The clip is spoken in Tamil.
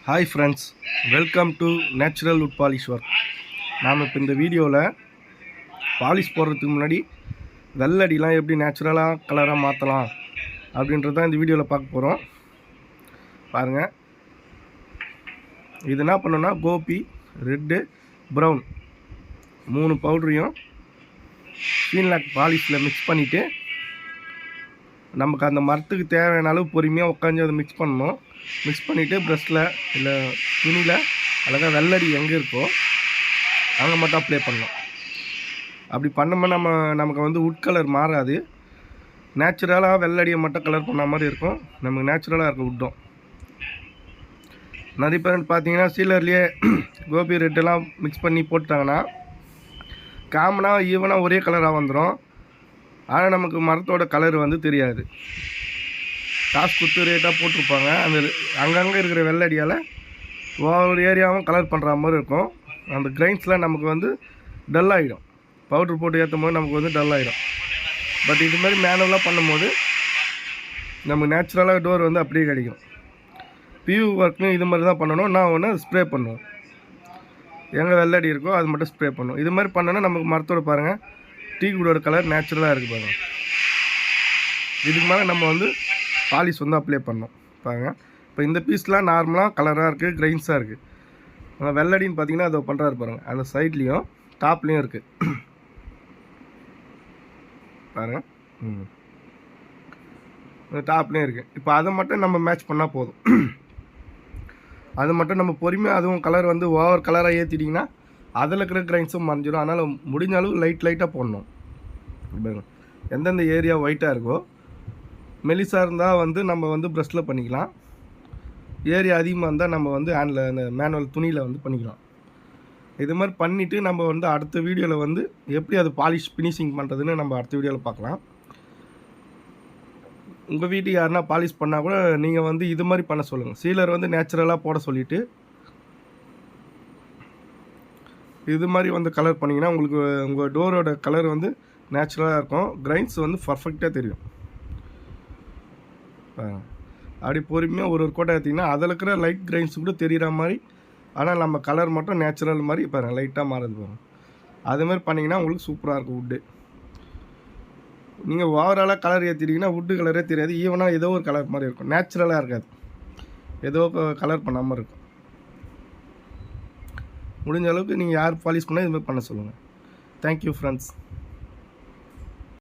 Hi friends, welcome to natural would polish work. நாம் இப்போ இந்த வீடியோவில் பாலிஷ் போடுறதுக்கு முன்னாடி வெள்ளடிலாம் எப்படி நேச்சுரலாக கலராக மாற்றலாம் அப்படின்றது தான் இந்த வீடியோவில் பார்க்க போகிறோம். பாருங்கள், இது என்ன பண்ணோன்னா கோபி, ரெட்டு, ப்ரௌன் 3 பவுடரையும் ஷீன்லாக் பாலிஷில் மிக்ஸ் பண்ணிவிட்டு நமக்கு அந்த மரத்துக்கு தேவையான அளவு பொறுமையாக உட்காந்து அதை மிக்ஸ் பண்ணணும். மிக்ஸ் பண்ணிவிட்டு ப்ரஷ்ஷில் இல்லை துணியில் அழகாக வெள்ளடி எங்கே இருக்கோ அங்கே மட்டும் அப்ளை பண்ணணும். அப்படி பண்ணோம்னா நமக்கு வந்து வுட் கலர் மாறாது. நேச்சுரலாக வெள்ளடியை மட்டும் கலர் பண்ண மாதிரி இருக்கும். நமக்கு நேச்சுரலாக இருக்கும் வுட்டும். நிறைய பேர் பார்த்தீங்கன்னா சீலர்லேயே கோபி ரெட்டெல்லாம் மிக்ஸ் பண்ணி போட்டாங்கன்னா காமனாக ஈவனாக ஒரே கலராக வந்துடும். ஆனால் நமக்கு மரத்தோட கலர் வந்து தெரியாது. காசு கொடுத்து ரேட்டாக போட்டிருப்பாங்க. அந்த அங்கங்கே இருக்கிற வெள்ளடியால் ஒவ்வொரு ஏரியாவும் கலர் பண்ணுற மாதிரி இருக்கும். அந்த கிரைன்ஸில் நமக்கு வந்து டல் ஆகிடும். பவுட்ரு போட்டு ஏற்றும் போது நமக்கு வந்து டல் ஆகிடும். பட் இது மாதிரி மேனுவலாக பண்ணும்போது நமக்கு நேச்சுரலாக டோர் வந்து அப்படியே கிடைக்கும். பியூ ஒர்க்கும் இது மாதிரி தான் பண்ணணும். நான் ஒன்று ஸ்ப்ரே பண்ணுவோம். எங்கே வெள்ளடி இருக்கோ அது மட்டும் ஸ்ப்ரே பண்ணுவோம். இது மாதிரி பண்ணோன்னா நமக்கு மரத்தோட பாருங்கள் டீ குடோட கலர் நேச்சுரலாக இருக்குது பாருங்கள். இதுக்கு மேலே நம்ம வந்து பாலிஷ் வந்து அப்ளை பண்ணோம் பாருங்கள். இப்போ இந்த பீஸ்லாம் நார்மலாக கலராக இருக்குது, கிரைன்ஸாக இருக்குது. அந்த வெள்ளடின்னு பார்த்தீங்கன்னா அதை பண்ணுறாரு பாருங்கள். அந்த சைட்லேயும் டாப்லேயும் இருக்குது பாருங்கள். அந்த டாப்லேயும் இருக்குது. இப்போ அதை மட்டும் நம்ம மேட்ச் பண்ணால் போதும். அது மட்டும் நம்ம பொறுமையாக அதுவும் கலர் வந்து ஓவர் கலராக ஏற்றிட்டிங்கன்னா அதில் இருக்கிற கிரைன்ஸும் மறைஞ்சிடும். அதனால் முடிஞ்ச அளவு லைட்டாக போடணும். எந்தெந்த ஏரியா ஒயிட்டாக இருக்கோ மெலிசாக இருந்தால் வந்து நம்ம வந்து ப்ரஷ்ஷில் பண்ணிக்கலாம். ஏரியா அதிகமாக இருந்தால் நம்ம வந்து ஹேண்டில் அந்த மேனுவல் துணியில் வந்து பண்ணிக்கலாம். இது மாதிரி பண்ணிவிட்டு நம்ம வந்து அடுத்த வீடியோவில் வந்து எப்படி அது பாலிஷ் ஃபினிஷிங் பண்ணுறதுன்னு நம்ம அடுத்த வீடியோவில் பார்க்கலாம். உங்கள் வீட்டுக்கு யாருன்னா பாலிஷ் பண்ணால் கூட நீங்கள் வந்து இது மாதிரி பண்ண சொல்லுங்கள். சீலர் வந்து நேச்சுரலாக போட சொல்லிவிட்டு இது மாதிரி வந்து கலர் பண்ணிங்கன்னா உங்களுக்கு உங்கள் டோரோட கலர் வந்து நேச்சுரலாக இருக்கும். கிரைன்ஸ் வந்து பர்ஃபெக்டாக தெரியும். அப்படி பொறுமையாக ஒரு கோட்டை ஏற்றிங்கன்னா அதில் இருக்கிற லைட் கிரைன்ஸ் கூட தெரிகிற மாதிரி, ஆனால் நம்ம கலர் மட்டும் நேச்சுரல் மாதிரி பாருங்கள் லைட்டாக மாறுது பாருங்கள். அதுமாதிரி பண்ணிங்கன்னா உங்களுக்கு சூப்பராக இருக்கும் வுட்டு. நீங்கள் ஓவராலாக கலர் ஏற்றிட்டிங்கன்னா வுட்டு கலரே தெரியாது. ஈவனாக ஏதோ ஒரு கலர் மாதிரி இருக்கும். நேச்சுரலாக இருக்காது, ஏதோ கலர் பண்ணாமல் இருக்கும். முடிஞ்ச அளவுக்கு நீங்கள் யார் பாலிஷ் பண்ணால் இதுமாதிரி பண்ண சொல்லுங்கள். Thank you friends.